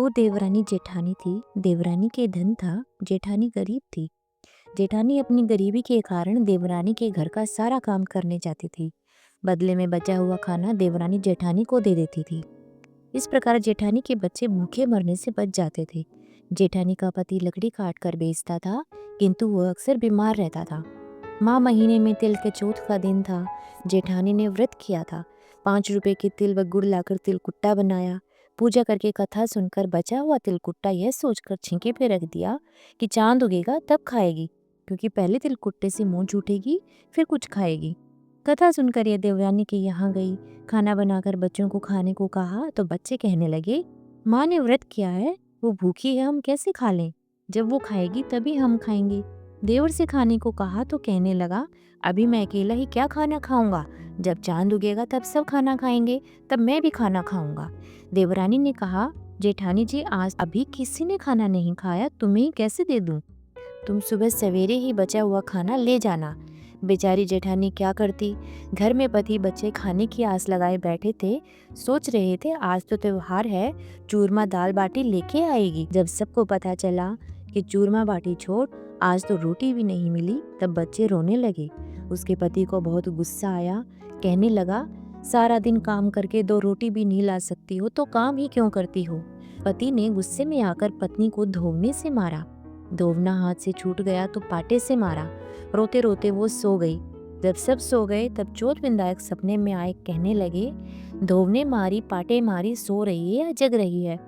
वो देवरानी जेठानी थी। देवरानी के धन था, जेठानी गरीब थी। जेठानी अपनी गरीबी के कारण देवरानी के घर का सारा काम करने जाती थी। बदले में बचा हुआ खाना देवरानी जेठानी को दे देती थी। इस प्रकार जेठानी के बच्चे भूखे मरने से बच जाते थे। जेठानी का पति लकड़ी काट कर बेचता था, किंतु वह अक्सर बीमार रहता था। माँ महीने में तिल के चौथ का दिन था। जेठानी ने व्रत किया था। 5 रुपए के तिल व गुड़ लाकर तिलकुट्टा बनाया। पूजा करके कथा सुनकर बचा हुआ तिलकुट्टा यह सोचकर छींके पे रख दिया कि चांद उगेगा तब खाएगी, क्योंकि पहले तिलकुट्टे से मुंह झूठेगी, फिर कुछ खाएगी। कथा सुनकर यह देवरानी के यहाँ गई। खाना बनाकर बच्चों को खाने को कहा तो बच्चे कहने लगे, माँ ने व्रत किया है, वो भूखी है, हम कैसे खा लें? जब वो खाएगी तभी हम खाएंगे। देवर से खाने को कहा तो कहने लगा, अभी मैं अकेला ही क्या खाना खाऊंगा? जब चांद उगेगा तब सब खाना खाएंगे, तब मैं भी खाना खाऊंगा। देवरानी ने कहा, जेठानी जी आज अभी किसी ने खाना नहीं खाया, तुम्हें कैसे दे दूं? तुम सुबह सवेरे ही बचा हुआ खाना ले जाना। बेचारी जेठानी क्या करती? घर में पति बच्चे खाने की आस लगाए बैठे थे। सोच रहे थे आज तो त्योहार है, चूरमा दाल बाटी लेके आएगी। जब सबको पता चला कि चूरमा बाटी छोड़ आज तो रोटी भी नहीं मिली, तब बच्चे रोने लगे। उसके पति को बहुत गुस्सा आया। कहने लगा, सारा दिन काम करके 2 रोटी भी नहीं ला सकती हो तो काम ही क्यों करती हो? पति ने गुस्से में आकर पत्नी को धोवने से मारा। धोवना हाथ से छूट गया तो पाटे से मारा। रोते रोते वो सो गई। जब सब सो गए तब चोट विंदायक सपने में आए। कहने लगे, धोवने मारी, पाटे मारी, सो रही है या जग रही है?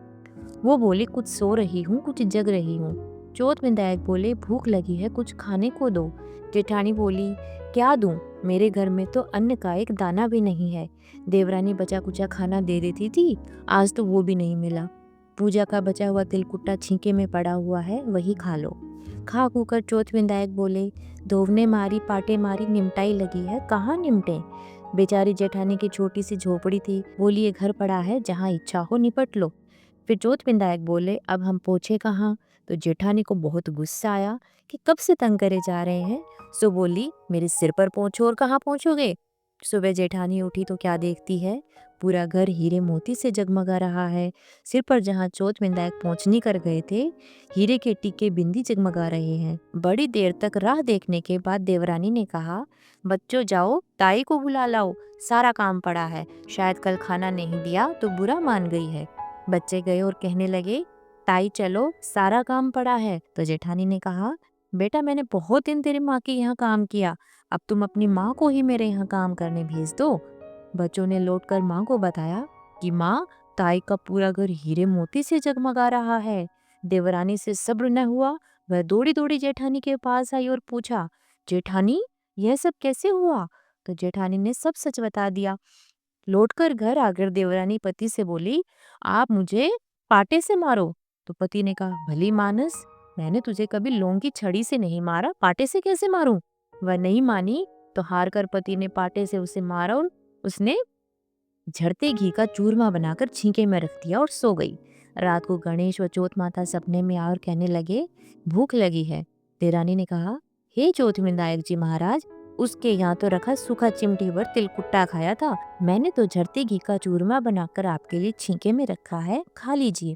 वो बोली, कुछ सो रही हूँ, कुछ जग रही हूँ। चोट विंदायक बोले, भूख लगी है, कुछ खाने को दो। जेठानी बोली, क्या दूं? मेरे घर में तो अन्न का एक दाना भी नहीं है। देवरानी बचा कुचा खाना दे देती थी, आज तो वो भी नहीं मिला। पूजा का बचा हुआ तिलकुट्टा छींके में पड़ा हुआ है, वही खा लो। खा खूकर चौथ विंदायक बोले, धोवने मारी, पाटे मारी, निमटाई लगी है, कहाँ निमटे? बेचारी जेठानी की छोटी सी झोपड़ी थी। बोली, ये घर पड़ा है, जहाँ इच्छा हो निपट लो। फिर चौथ विंदायक बोले, अब हम पहुंचे कहाँ? तो जेठानी को बहुत गुस्सा आया कि कब से तंग करे जा रहे हैं। सो बोली, मेरे सिर पर पहुंचो, और कहाँ पहुंचोगे? सुबह जेठानी उठी तो क्या देखती है? पूरा घर हीरे मोती से जगमगा रहा है। सिर पर जहाँ चौथ विंदायक पहुंचनी कर गए थे, हीरे के टीके बिंदी जगमगा रहे हैं। बड़ी देर तक राह देखने के बाद देवरानी ने कहा, बच्चों जाओ, ताई को बुला लाओ, सारा काम पड़ा है, शायद कल खाना नहीं दिया तो बुरा मान गई है। बच्चे गए और कहने लगे, ताई चलो, सारा काम पड़ा है। तो जेठानी ने कहा, बेटा मैंने बहुत दिन तेरी माँ के यहाँ काम किया, अब तुम अपनी माँ को ही मेरे यहाँ काम करने भेज दो। बच्चों ने लौटकर माँ को बताया कि माँ, ताई का पूरा घर हीरे मोती से जगमगा रहा है। देवरानी से सब्र न हुआ। वह दौड़ी दौड़ी जेठानी के पास आई और पूछा, जेठानी यह सब कैसे हुआ? तो जेठानी ने सब सच बता दिया। लौटकर घर आकर देवरानी पति से बोली, आप मुझे पाटे से मारो। तो पति ने कहा, भली मानस, मैंने तुझे कभी लौंग की छड़ी से नहीं मारा, पाटे से कैसे मारूं? वह नहीं मानी तो हार कर पति ने पाटे से उसे मारा और उसने झड़ते घी का चूरमा बनाकर छींके में रख दिया और सो गई। रात को गणेश व चौथ माता सपने में आए और कहने लगे, भूख लगी है। देवरानी ने कहा, हे चौथ विंदायक जी महाराज, उसके यहाँ तो रखा सूखा चिमटी भर तिलकुट्टा खाया था, मैंने तो झड़ते घी का चूरमा बनाकर आपके लिए छींके में रखा है, खा लीजिए।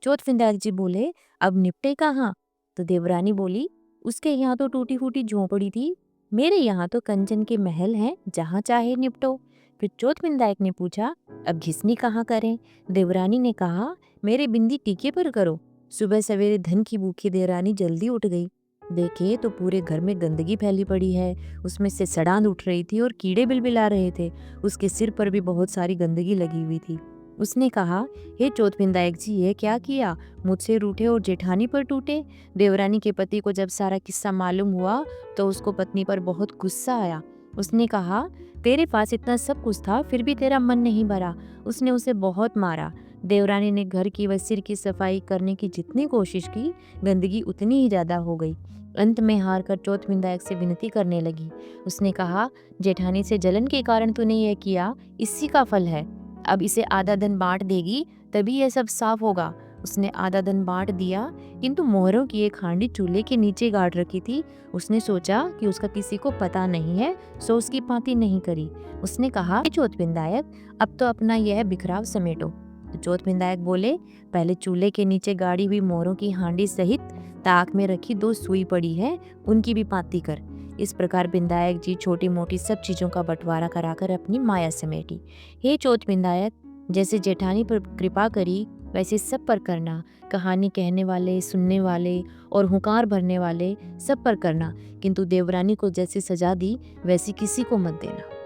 चौथ विंदायक जी बोले, अब निपटे कहाँ? तो देवरानी बोली, उसके यहाँ तो टूटी फूटी झोपड़ी थी, मेरे यहाँ तो कंचन के महल हैं, जहाँ चाहे निपटो। फिर चौथ विंदायक ने पूछा, अब घिसनी कहाँ करें? देवरानी ने कहा, मेरे बिंदी टीके पर करो। सुबह सवेरे धन की भूखी देवरानी जल्दी उठ गई। देखे तो पूरे घर में गंदगी फैली पड़ी है, उसमें से सड़ांध उठ रही थी और कीड़े बिलबिला रहे थे। उसके सिर पर भी बहुत सारी गंदगी लगी हुई थी। उसने कहा, हे चौथ विंदायक जी, ये क्या किया? मुझसे रूठे और जेठानी पर टूटे। देवरानी के पति को जब सारा किस्सा मालूम हुआ तो उसको पत्नी पर बहुत गुस्सा आया। उसने कहा, तेरे पास इतना सब कुछ था, फिर भी तेरा मन नहीं भरा। उसने उसे बहुत मारा। देवरानी ने घर की व सिर की सफाई करने की जितनी कोशिश की, गंदगी उतनी ही ज्यादा हो गई। अंत में हार कर चौथ विंदायक से विनती करने लगी। उसने कहा, जेठानी से जलन के कारण तूने यह किया, इसी का फल है। अब इसे आधा धन बांट देगी, तभी यह सब साफ होगा। उसने आधा धन बांट दिया, किंतु मोहरों की एक हांडी चूल्हे के नीचे गाड़ रखी थी। उसने सोचा कि उसका किसी को पता नहीं है, सो उसकी पाती नहीं करी। उसने कहा, चौथ विंदायक, अब तो अपना यह बिखराव समेटो। तो चौथ विधायक बोले, पहले चूल्हे के नीचे गाड़ी हुई मोरों की हांडी सहित ताक में रखी 2 सुई पड़ी है, उनकी भी पाती कर। इस प्रकार विधायक जी छोटी मोटी सब चीजों का बंटवारा कराकर अपनी माया समेटी। हे चौथ विधायक, जैसे जेठानी पर कृपा करी वैसे सब पर करना। कहानी कहने वाले, सुनने वाले और हुंकार भरने वाले सब पर करना, किंतु देवरानी को जैसी सजा दी वैसी किसी को मत देना।